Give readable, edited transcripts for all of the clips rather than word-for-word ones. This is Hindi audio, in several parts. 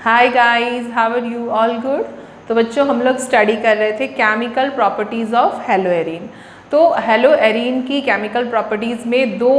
Hi guys, how are you? All good. तो बच्चों हम लोग स्टडी कर रहे थे केमिकल प्रॉपर्टीज़ ऑफ हेलोएरीन। तो हेलोएरीन की केमिकल प्रॉपर्टीज़ में दो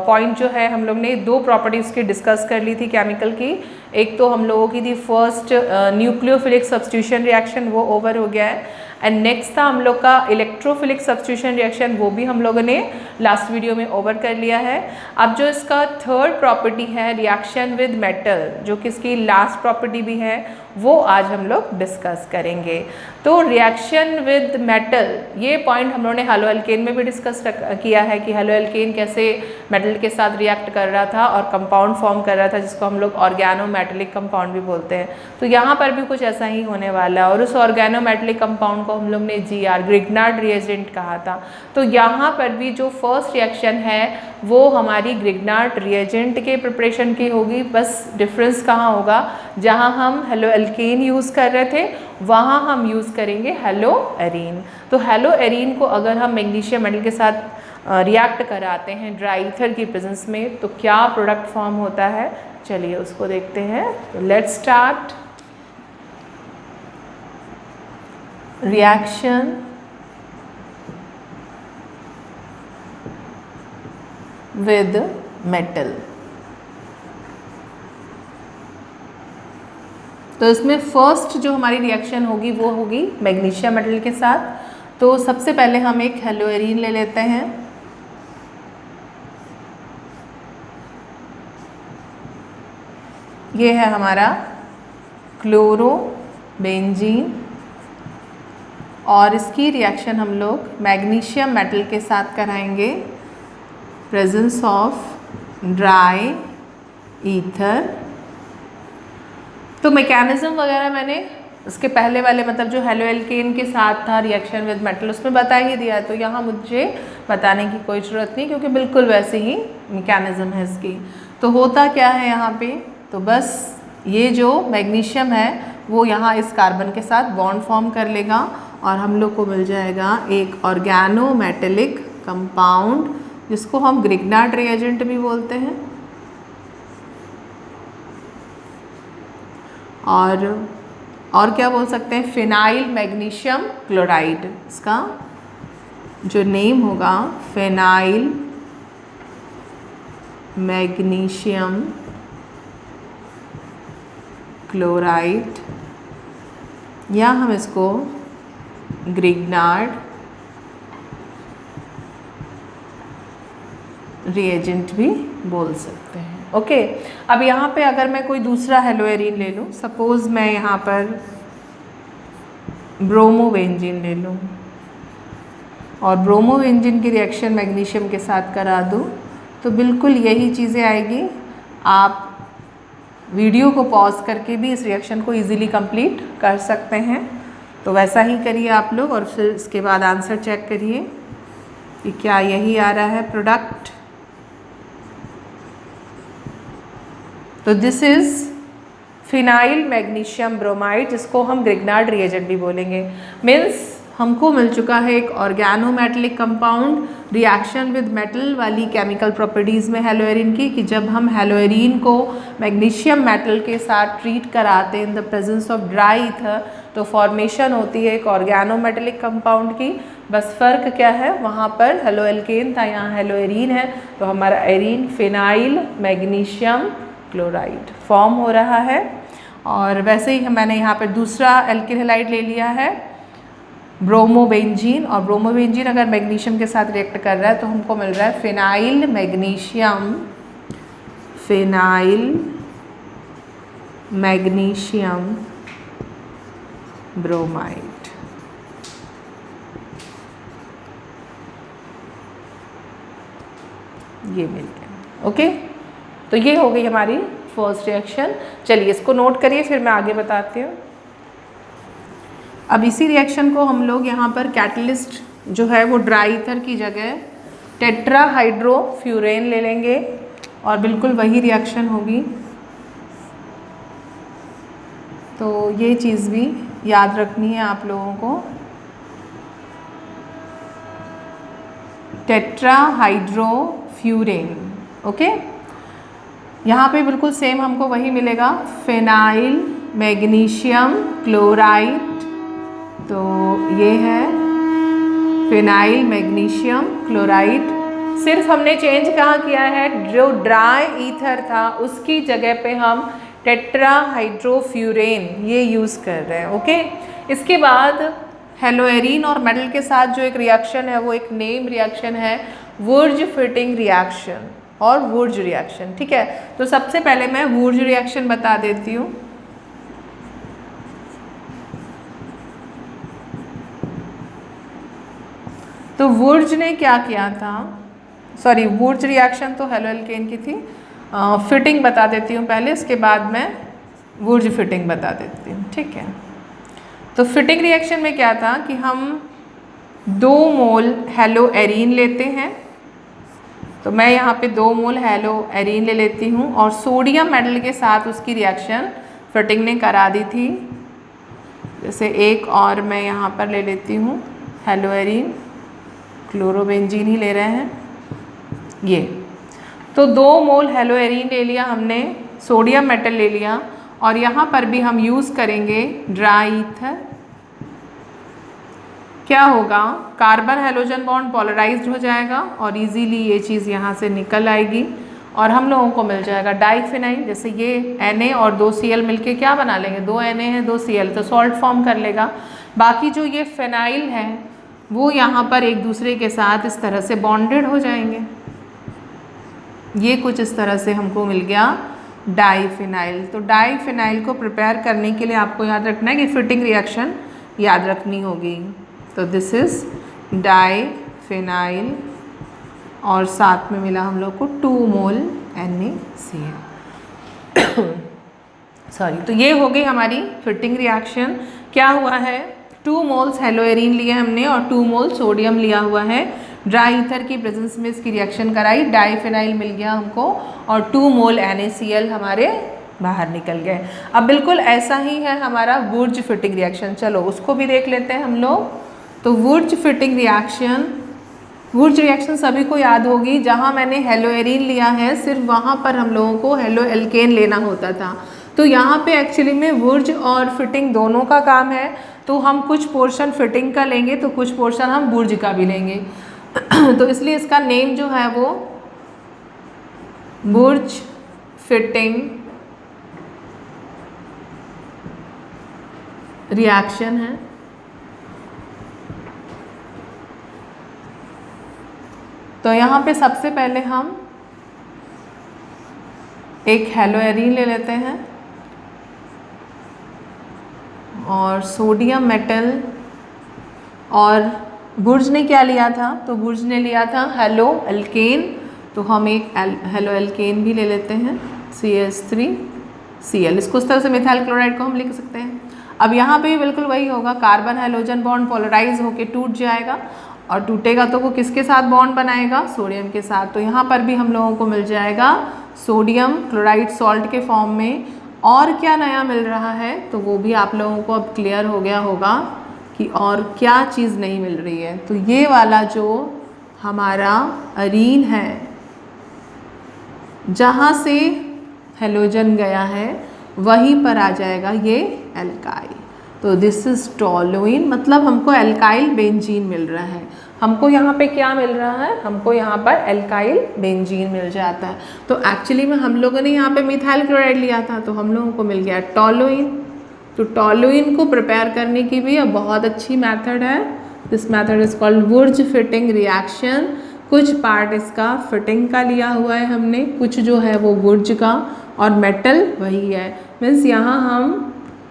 पॉइंट जो है हम लोग ने दो प्रॉपर्टीज़ की डिस्कस कर ली थी केमिकल की। एक तो हम लोगों की थी फर्स्ट न्यूक्लियोफिलिक सब्स्टिट्यूशन रिएक्शन, वो ओवर हो गया है। एंड नेक्स्ट था हम लोग का इलेक्ट्रोफिलिक सब्स्टिट्यूशन रिएक्शन, वो भी हम लोगों ने लास्ट वीडियो में ओवर कर लिया है। अब जो इसका थर्ड प्रॉपर्टी है रिएक्शन विद मेटल, जो कि इसकी लास्ट प्रॉपर्टी भी है, वो आज हम लोग डिस्कस करेंगे। तो रिएक्शन विद मेटल, ये पॉइंट हम लोगों ने हेलोएल्केन में भी डिस्कस किया है कि हेलोएल्केन कैसे मेटल के साथ रिएक्ट कर रहा था और कंपाउंड फॉर्म कर रहा था, जिसको हम लोग ऑर्गेनोमेटेलिक कंपाउंड भी बोलते हैं। तो यहाँ पर भी कुछ ऐसा ही होने वाला है और उस ऑर्गेनोमेटेलिक कंपाउंड को हम लोग ने GR ग्रिग्नार्ड रिएजेंट कहा था। तो यहाँ पर भी जो फर्स्ट रिएक्शन है वो हमारी ग्रिग्नार्ड रिएजेंट के प्रिपरेशन की होगी। बस डिफरेंस कहाँ होगा, जहाँ हम हेलोएल्केन यूज़ कर रहे थे वहाँ हम यूज़ करेंगे हेलोएरीन। तो हेलोएरीन को अगर हम मैग्नीशियम मेटल के साथ रिएक्ट कराते हैं ड्राई ईथर की प्रेजेंस में, तो क्या प्रोडक्ट फॉर्म होता है, चलिए उसको देखते हैं। Let's start. Reaction with metal. तो इसमें फर्स्ट जो हमारी रिएक्शन होगी वो होगी मैग्नीशियम मेटल के साथ। तो सबसे पहले हम एक हेलोएरीन ले लेते हैं। ये है हमारा क्लोरोबेंजीन और इसकी रिएक्शन हम लोग मैग्नीशियम मेटल के साथ कराएंगे प्रेजेंस ऑफ ड्राई ईथर। तो मैकेनिज्म वगैरह मैंने उसके पहले वाले मतलब जो हेलोएल्केन के साथ था रिएक्शन विद मेटल उसमें बता ही दिया है, तो यहाँ मुझे बताने की कोई ज़रूरत नहीं क्योंकि बिल्कुल वैसे ही मैकेनिज्म है इसकी। तो होता क्या है यहाँ पे, तो बस ये जो मैग्नीशियम है वो यहाँ इस कार्बन के साथ बॉन्ड फॉर्म कर लेगा और हम लोग को मिल जाएगा एक ऑर्गेनोमेटेलिक कंपाउंड, जिसको हम ग्रिग्नार्ड रिएजेंट भी बोलते हैं। और क्या बोल सकते हैं, फिनाइल मैग्नीशियम क्लोराइड। इसका जो नेम होगा फिनाइल मैग्नीशियम क्लोराइड, या हम इसको ग्रिग्नार्ड रिएजेंट भी बोल सकते हैं। ओके, अब यहाँ पे अगर मैं कोई दूसरा हेलोएरीन ले लूँ, सपोज़ मैं यहाँ पर ब्रोमोबेंजीन ले लूँ और ब्रोमोबेंजीन की रिएक्शन मैग्नीशियम के साथ करा दूँ, तो बिल्कुल यही चीज़ें आएगी। आप वीडियो को पॉज करके भी इस रिएक्शन को इजीली कंप्लीट कर सकते हैं। तो वैसा ही करिए आप लोग और फिर इसके बाद आंसर चेक करिए कि क्या यही आ रहा है प्रोडक्ट। तो this is phenyl magnesium bromide, जिसको हम ग्रिग्नार्ड रिएजेंट भी बोलेंगे। मीन्स हमको मिल चुका है एक organometallic compound reaction with metal वाली केमिकल प्रॉपर्टीज़ में हेलोएरीन की, कि जब हम हेलोएरीन को मैग्नीशियम मेटल के साथ ट्रीट कराते हैं in the presence of dry ether, तो फॉर्मेशन होती है एक ऑर्गेनोमेटेलिक कंपाउंड की। बस फ़र्क क्या है, वहाँ पर हेलोएल्केन था, यहाँ हेलोएरीन है, तो हमारा arene phenyl magnesium chloride form हो रहा है। और वैसे ही मैंने यहाँ पर दूसरा एल्किल हैलाइड ले लिया है ब्रोमोबेंजीन, और ब्रोमोबेंजीन अगर मैग्नीशियम के साथ रिएक्ट कर रहा है तो हमको मिल रहा है फिनाइल मैग्नीशियम ब्रोमाइड। ये मिल गया। ओके, तो ये हो गई हमारी फर्स्ट रिएक्शन। चलिए इसको नोट करिए, फिर मैं आगे बताती हूँ। अब इसी रिएक्शन को हम लोग यहाँ पर कैटलिस्ट जो है वो ड्राई ईथर की जगह टेट्राहाइड्रोफ्यूरेन ले लेंगे और बिल्कुल वही रिएक्शन होगी। तो ये चीज़ भी याद रखनी है आप लोगों को। Tetrahydrofuran, okay. यहाँ पे बिल्कुल सेम हमको वही मिलेगा, फिनाइल मैग्नीशियम क्लोराइड, तो ये है फिनाइल मैग्नीशियम क्लोराइड। सिर्फ हमने चेंज कहाँ किया है, जो ड्राई ईथर था उसकी जगह पे हम टेट्राहाइड्रोफ्यूरेन ये यूज़ कर रहे हैं। ओके, इसके बाद हेलोएरीन और मेटल के साथ जो एक रिएक्शन है वो एक नेम रिएक्शन है वुर्ज फिटिंग रिएक्शन और वुर्ज रिएक्शन। ठीक है, तो सबसे पहले मैं वुर्ज रिएक्शन बता देती हूँ। तो वुर्ज ने क्या किया था, सॉरी वुर्ज रिएक्शन तो हेलो एल्केन की थी, फिटिंग बता देती हूँ पहले, इसके बाद मैं वुर्ज फिटिंग बता देती हूँ। ठीक है, तो फिटिंग रिएक्शन में क्या था कि हम 2 मोल हेलोएरीन लेते हैं, तो मैं यहाँ पे 2 मोल हेलोएरीन ले लेती हूँ और सोडियम मेटल के साथ उसकी रिएक्शन फिटिंग ने करा दी थी। जैसे एक और मैं यहाँ पर ले लेती हूँ हेलोएरीन, क्लोरोबेंजीन ही ले रहे हैं ये, तो 2 मोल हेलोएरीन ले लिया हमने, सोडियम मेटल ले लिया और यहाँ पर भी हम यूज़ करेंगे ड्राई ईथर। क्या होगा, कार्बन हेलोजन बॉन्ड पोलराइज्ड हो जाएगा और इजीली ये चीज़ यहाँ से निकल आएगी और हम लोगों को मिल जाएगा डाइफिनाइल। जैसे ये Na और 2 Cl मिलके क्या बना लेंगे, 2 Na है 2 Cl, तो सॉल्ट फॉर्म कर लेगा। बाकी जो ये फिनाइल है वो यहाँ पर एक दूसरे के साथ इस तरह से बॉन्डेड हो जाएंगे। ये कुछ इस तरह से हमको मिल गया डाइफिनाइल। तो डाइफिनाइल को प्रिपेयर करने के लिए आपको याद रखना है कि फिटिंग रिएक्शन याद रखनी होगी। तो दिस इज डाइफिनाइल और साथ में मिला हम लोग को 2 मोल NaCl। सॉरी, तो ये हो गई हमारी फिटिंग रिएक्शन। क्या हुआ है, 2 मोल्स हेलोएरीन लिए हमने और 2 मोल सोडियम लिया हुआ है, ड्राई ईथर की प्रेजेंस में इसकी रिएक्शन कराई, डाइफिनाइल मिल गया हमको और 2 मोल NaCl हमारे बाहर निकल गए। अब बिल्कुल ऐसा ही है हमारा वुर्ज फिटिंग रिएक्शन, चलो उसको भी देख लेते हैं हम लोग। तो वुर्ज फिटिंग रिएक्शन, वुर्ज रिएक्शन सभी को याद होगी, जहाँ मैंने हेलोएरीन लिया है सिर्फ वहाँ पर हम लोगों को हेलो एल्केन लेना होता था। तो यहाँ पे एक्चुअली में वुर्ज और फिटिंग दोनों का काम है, तो हम कुछ पोर्शन फिटिंग का लेंगे तो कुछ पोर्शन हम वुर्ज का भी लेंगे। तो इसलिए इसका नेम जो है वो वुर्ज फिटिंग रिएक्शन है। तो यहाँ पे सबसे पहले हम एक हेलोएरीन ले लेते हैं और सोडियम मेटल, और वुर्ज ने क्या लिया था, तो वुर्ज ने लिया था हेलो एल्केन, तो हम एक हेलो एल्केन भी ले लेते हैं CH3Cl। इसको उस तरह से मिथाइल क्लोराइड को हम लिख सकते हैं। अब यहाँ पे भी बिल्कुल वही होगा, कार्बन हाइड्रोजन बॉन्ड पोलराइज होके टूट जाएगा और टूटेगा तो वो किसके साथ बॉन्ड बनाएगा, सोडियम के साथ। तो यहाँ पर भी हम लोगों को मिल जाएगा सोडियम क्लोराइड सॉल्ट के फॉर्म में। और क्या नया मिल रहा है तो वो भी आप लोगों को अब क्लियर हो गया होगा कि और क्या चीज़ नहीं मिल रही है। तो ये वाला जो हमारा अरीन है, जहाँ से हेलोजन गया है वहीं पर आ जाएगा ये एल्काइल। तो दिस इज टोलुइन, मतलब हमको एल्काइल बेंजीन मिल रहा है। हमको यहाँ पे क्या मिल रहा है, हमको यहाँ पर एल्काइल बेंजीन मिल जाता है। तो एक्चुअली में हम लोगों ने यहाँ पे मिथाइल क्लोराइड लिया था, तो हम लोगों को मिल गया टोलुइन। तो टोलुइन को प्रिपेयर करने की भी अब बहुत अच्छी मेथड है। This method is called Wurtz fitting reaction. कुछ पार्ट इसका फिटिंग का लिया हुआ है हमने, कुछ जो है वो वुर्ज का, और मेटल वही है। मीन्स यहाँ हम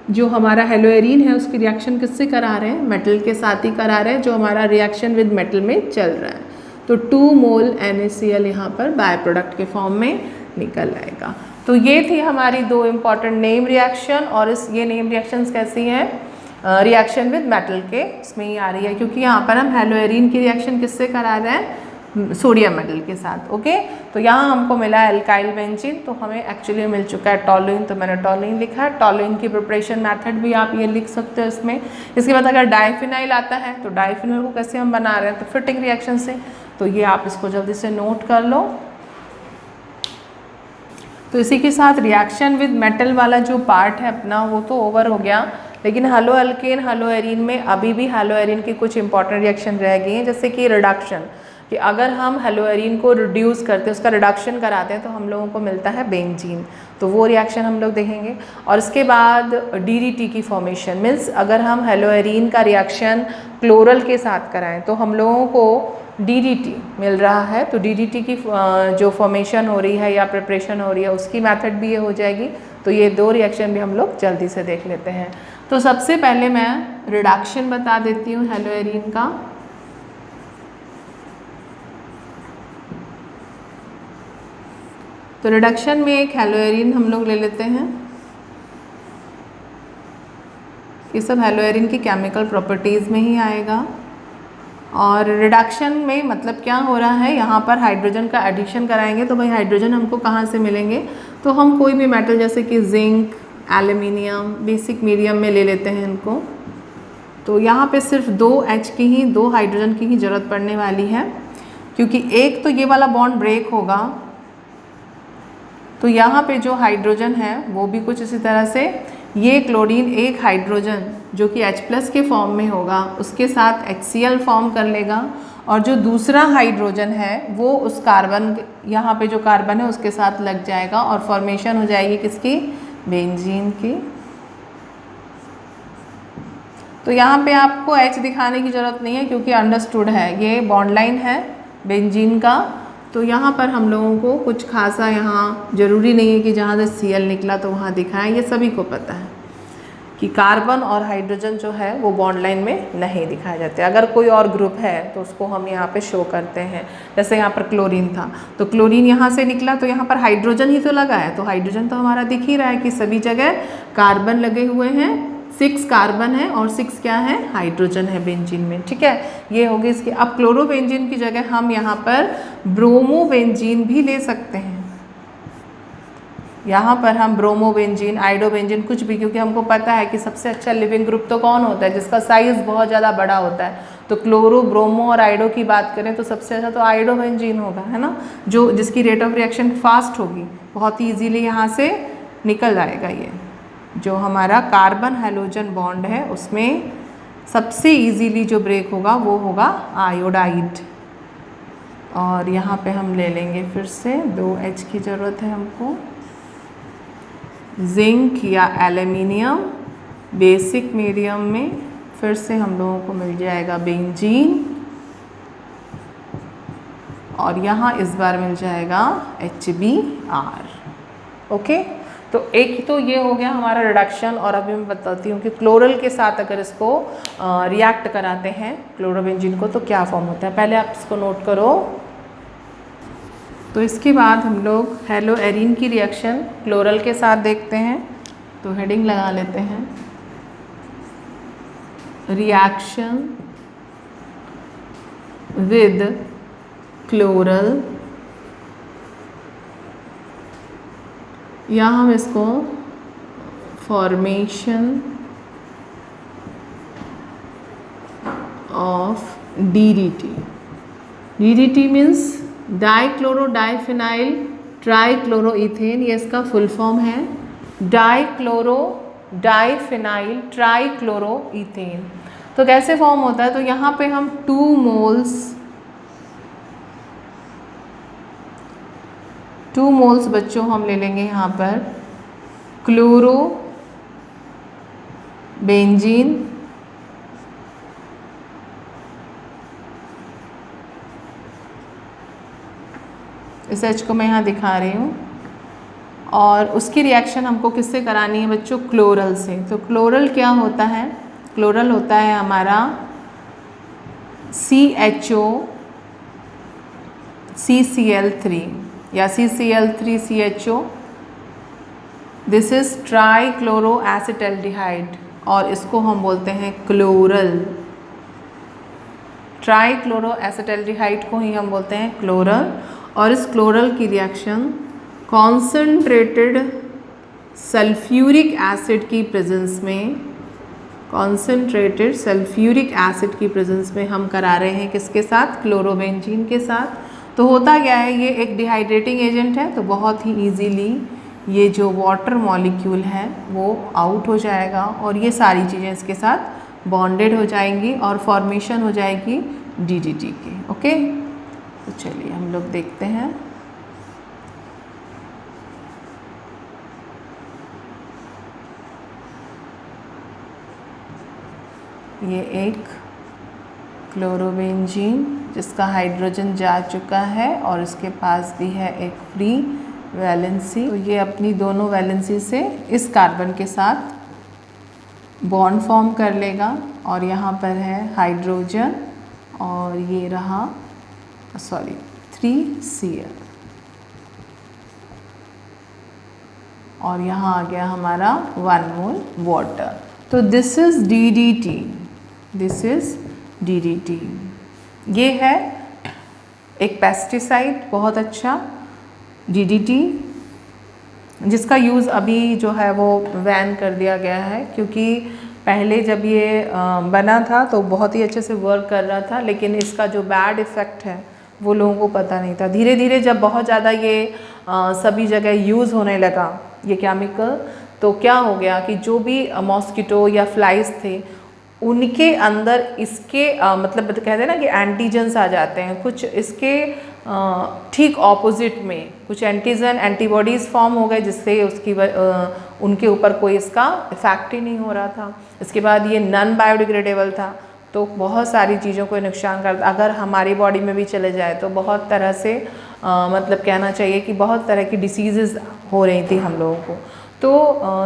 जो हमारा हेलोएरीन है उसकी रिएक्शन किससे करा रहे हैं, मेटल के साथ ही करा रहे हैं, जो हमारा रिएक्शन विद मेटल में चल रहा है। तो 2 मोल NaCl यहाँ पर बाय प्रोडक्ट के फॉर्म में निकल आएगा। तो ये थी हमारी 2 इम्पॉर्टेंट नेम रिएक्शन। और ये नेम रिएक्शंस कैसी हैं, रिएक्शन विद मेटल के इसमें ही आ रही है, क्योंकि यहाँ पर हम हेलोएरीन की रिएक्शन किससे करा रहे हैं, सोडियम मेटल के साथ। ओके, तो यहाँ हमको मिला एल्काइल बेंजीन, तो हमें एक्चुअली मिल चुका है टोलुइन, तो मैंने टोलुइन लिखा है। टोलुइन की प्रिपरेशन मेथड भी आप ये लिख सकते हो इसमें। इसके बाद अगर डाइफिनाइल आता है तो डाइफिनाइल को कैसे हम बना रहे हैं, तो फिटिंग रिएक्शन से। तो ये आप इसको जल्दी से नोट कर लो। तो इसी के साथ रिएक्शन विद मेटल वाला जो पार्ट है अपना वो तो ओवर हो गया, लेकिन हेलो अल्केन हेलो एरीन में अभी भी हेलो एरीन की कुछ इंपॉर्टेंट रिएक्शन रह गई हैं, जैसे कि रिडक्शन, कि अगर हम हेलो एरीन को रिड्यूस करते हैं, उसका रिडक्शन कराते हैं तो हम लोगों को मिलता है बेंजीन, तो वो रिएक्शन हम लोग देखेंगे। और इसके बाद डीडीटी की फॉर्मेशन, मीन्स अगर हम हेलो एरीन का रिएक्शन क्लोरल के साथ कराएं तो हम लोगों को डीडीटी मिल रहा है, तो डीडीटी की जो फॉर्मेशन हो रही है या प्रिपरेशन हो रही है उसकी मेथड भी ये हो जाएगी। तो ये दो रिएक्शन भी हम लोग जल्दी से देख लेते हैं। तो सबसे पहले मैं रिडक्शन बता देती हूँ हेलो एरीन का। तो रिडक्शन में एक हेलो एरीन हम लोग ले लेते हैं, ये सब हेलो एरीन की केमिकल प्रॉपर्टीज़ में ही आएगा। और रिडक्शन में मतलब क्या हो रहा है, यहाँ पर हाइड्रोजन का एडिशन कराएंगे तो भाई हाइड्रोजन हमको कहाँ से मिलेंगे, तो हम कोई भी मेटल जैसे कि जिंक, एल्यूमिनियम, बेसिक मीडियम में ले लेते हैं इनको। तो यहाँ पे सिर्फ 2H की ही, 2 हाइड्रोजन की ही ज़रूरत पड़ने वाली है, क्योंकि एक तो ये वाला बॉन्ड ब्रेक होगा, तो यहाँ पे जो हाइड्रोजन है वो भी कुछ इसी तरह से, ये क्लोरीन एक हाइड्रोजन जो कि H+ के फॉर्म में होगा उसके साथ HCl फॉर्म कर लेगा, और जो दूसरा हाइड्रोजन है वो उस कार्बन, यहाँ पे जो कार्बन है उसके साथ लग जाएगा और फॉर्मेशन हो जाएगी किसकी, बेंजीन की। तो यहाँ पे आपको H दिखाने की ज़रूरत नहीं है क्योंकि अंडरस्टूड है, ये बॉन्ड लाइन है बेंजीन का, तो यहाँ पर हम लोगों को कुछ खासा यहाँ ज़रूरी नहीं है कि जहाँ से Cl निकला तो वहाँ दिखाएं, ये सभी को पता है कि कार्बन और हाइड्रोजन जो है वो बॉन्ड लाइन में नहीं दिखाए जाते। अगर कोई और ग्रुप है तो उसको हम यहाँ पे शो करते हैं, जैसे यहाँ पर क्लोरीन था तो क्लोरीन यहाँ से निकला तो यहाँ पर हाइड्रोजन ही तो लगा है, तो हाइड्रोजन तो हमारा दिख ही रहा है कि सभी जगह कार्बन लगे हुए हैं, 6 कार्बन है और 6 क्या है, हाइड्रोजन है बेंजीन में, ठीक है, ये होगी इसकी। अब क्लोरोबेंजीन की जगह हम यहाँ पर ब्रोमोबेंजीन भी ले सकते हैं, यहाँ पर हम ब्रोमोबेंजीन, आइडोबेंजीन, कुछ भी, क्योंकि हमको पता है कि सबसे अच्छा लिविंग ग्रुप तो कौन होता है, जिसका साइज़ बहुत ज़्यादा बड़ा होता है। तो क्लोरो, ब्रोमो और आइडो की बात करें तो सबसे अच्छा तो आइडोबेंजीन होगा, है ना, जो जिसकी रेट ऑफ रिएक्शन फास्ट होगी, बहुत ही ईजीली यहाँ से निकल जाएगा। ये जो हमारा कार्बन हाइड्रोजन बॉन्ड है उसमें सबसे ईजीली जो ब्रेक होगा वो होगा आयोडाइड। और यहाँ पे हम ले लेंगे फिर से 2H की ज़रूरत है हमको, जिंक या एल्यूमिनियम बेसिक मीडियम में फिर से हम लोगों को मिल जाएगा बेंजीन, और यहाँ इस बार मिल जाएगा HBr। ओके, तो एक तो ये हो गया हमारा रिडक्शन। और अभी मैं बताती हूँ कि क्लोरल के साथ अगर इसको रिएक्ट कराते हैं क्लोरोबेंजीन को तो क्या फॉर्म होता है, पहले आप इसको नोट करो। तो इसके बाद हम लोग हेलो एरीन की रिएक्शन क्लोरल के साथ देखते हैं, तो हेडिंग लगा लेते हैं, रिएक्शन विद क्लोरल, या हम इसको formation of DDT, DDT means dichloro diphenyl trichloroethane, ये इसका फुल फॉर्म है, डाइक्लोरो डाइफिनाइल ट्राइक्लोरोइथेन। तो कैसे फॉर्म होता है, तो यहाँ पे हम 2 मोल्स बच्चों हम ले लेंगे यहाँ पर क्लोरो बेंजीन, इस H को मैं यहाँ दिखा रही हूँ, और उसकी रिएक्शन हमको किससे करानी है बच्चों, क्लोरल से। तो क्लोरल क्या होता है, क्लोरल होता है हमारा CHO CCl3 या CCl3CHO, this is trichloro acetaldehyde, और इसको हम बोलते हैं क्लोरल, ट्राइक्लोरो एसिटल्डिहाइड को ही हम बोलते हैं क्लोरल। और इस क्लोरल की रिएक्शन कॉन्सेंट्रेटेड सल्फ्यूरिक एसिड की प्रेजेंस में, कॉन्सेंट्रेटेड सल्फ्यूरिक एसिड की प्रेजेंस में हम करा रहे हैं किसके साथ, क्लोरोबेंजीन के साथ। तो होता क्या है, ये एक डिहाइड्रेटिंग एजेंट है तो बहुत ही इजीली ये जो वाटर मॉलिक्यूल है वो आउट हो जाएगा और ये सारी चीज़ें इसके साथ बॉन्डेड हो जाएंगी और फॉर्मेशन हो जाएगी DDT की। ओके, तो चलिए हम लोग देखते हैं। ये एक क्लोरोबेंजीन जिसका हाइड्रोजन जा चुका है और इसके पास भी है एक फ्री वैलेंसी। तो ये अपनी दोनों वैलेंसी से इस कार्बन के साथ बॉन्ड फॉर्म कर लेगा और यहाँ पर है हाइड्रोजन और ये रहा 3Cl और यहाँ आ गया हमारा 1 मोल वाटर। तो this is DDT, this is DDT। ये है एक पेस्टिसाइड बहुत अच्छा DDT, जिसका यूज़ अभी जो है वो बैन कर दिया गया है, क्योंकि पहले जब ये बना था तो बहुत ही अच्छे से वर्क कर रहा था, लेकिन इसका जो बैड इफ़ेक्ट है वो लोगों को पता नहीं था। धीरे धीरे जब बहुत ज़्यादा ये सभी जगह यूज़ होने लगा ये केमिकल, तो क्या हो गया कि जो भी मॉस्किटो या फ्लाइज थे उनके अंदर इसके मतलब कहते हैं ना कि एंटीजन्स आ जाते हैं, कुछ इसके ठीक ऑपोजिट में कुछ एंटीजन एंटीबॉडीज़ फॉर्म हो गए, जिससे उसकी उनके ऊपर कोई इसका इफेक्ट ही नहीं हो रहा था। इसके बाद ये नॉन बायोडिग्रेडेबल था, तो बहुत सारी चीज़ों को नुकसान करता। अगर हमारी बॉडी में भी चले जाए तो बहुत तरह से मतलब कहना चाहिए कि बहुत तरह की डिसीज़ हो रही थी हम लोगों को। तो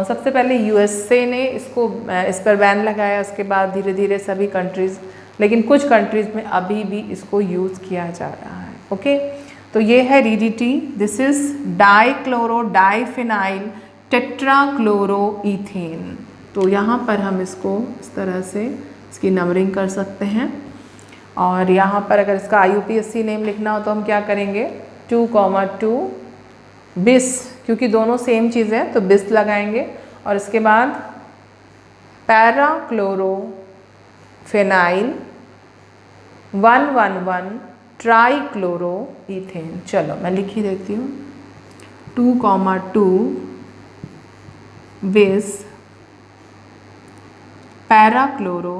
सबसे पहले USA ने इसको इस पर बैन लगाया, उसके बाद धीरे धीरे सभी कंट्रीज़, लेकिन कुछ कंट्रीज़ में अभी भी इसको यूज़ किया जा रहा है। ओके, तो ये है DDT, this is dichloro diphenyl tetrachloroethane. तो यहाँ पर हम इसको इस तरह से इसकी नंबरिंग कर सकते हैं और यहाँ पर अगर इसका IUPAC नेम लिखना हो तो हम क्या करेंगे 2,2 बिस, क्योंकि दोनों सेम चीज़ है तो बिस लगाएंगे और इसके बाद पैराक्लोरोफेनाइल 1,1,1 ट्राइक्लोरोईथेन। चलो मैं लिख ही देती हूँ 2,2 बिस पैराक्लोरो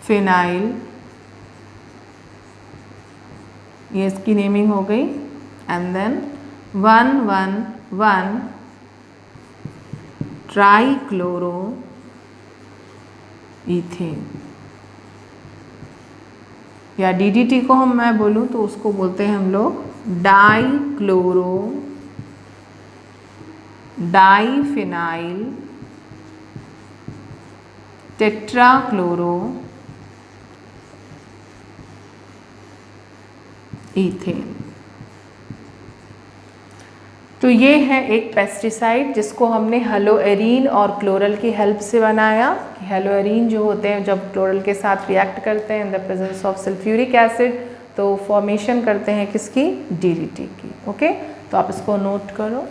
फिनाइल, ये इसकी नेमिंग हो गई, एंड देन 1,1,1 ट्राइक्लोरोईथेन, या DDT को हम मैं बोलूँ तो उसको बोलते हैं हम लोग डाइक्लोरो डाइफिनाइल टेट्राक्लोरो ईथेन। तो ये है एक पेस्टिसाइड जिसको हमने हेलोएरीन और क्लोरल की हेल्प से बनाया। हेलोएरीन जो होते हैं जब क्लोरल के साथ रिएक्ट करते हैं in the presence of sulphuric acid तो फॉर्मेशन करते हैं किसकी, DDT की। ओके, तो आप इसको नोट करो।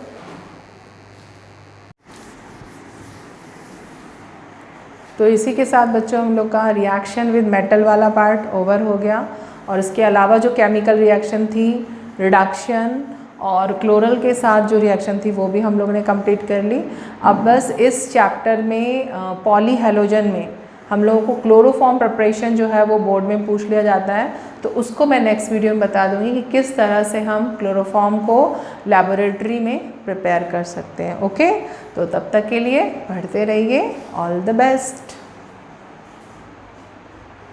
तो इसी के साथ बच्चों हम लोग का रिएक्शन विद मेटल वाला पार्ट ओवर हो गया, और इसके अलावा जो केमिकल रिएक्शन थी रिडक्शन और क्लोरल के साथ जो रिएक्शन थी वो भी हम लोगों ने कंप्लीट कर ली। अब बस इस चैप्टर में पॉली हैलोजन में हम लोगों को क्लोरोफॉर्म प्रिपरेशन जो है वो बोर्ड में पूछ लिया जाता है, तो उसको मैं नेक्स्ट वीडियो में बता दूंगी कि किस तरह से हम क्लोरोफॉर्म को लैबोरेटरी में प्रिपेयर कर सकते हैं। ओके, तो तब तक के लिए पढ़ते रहिए। All the best.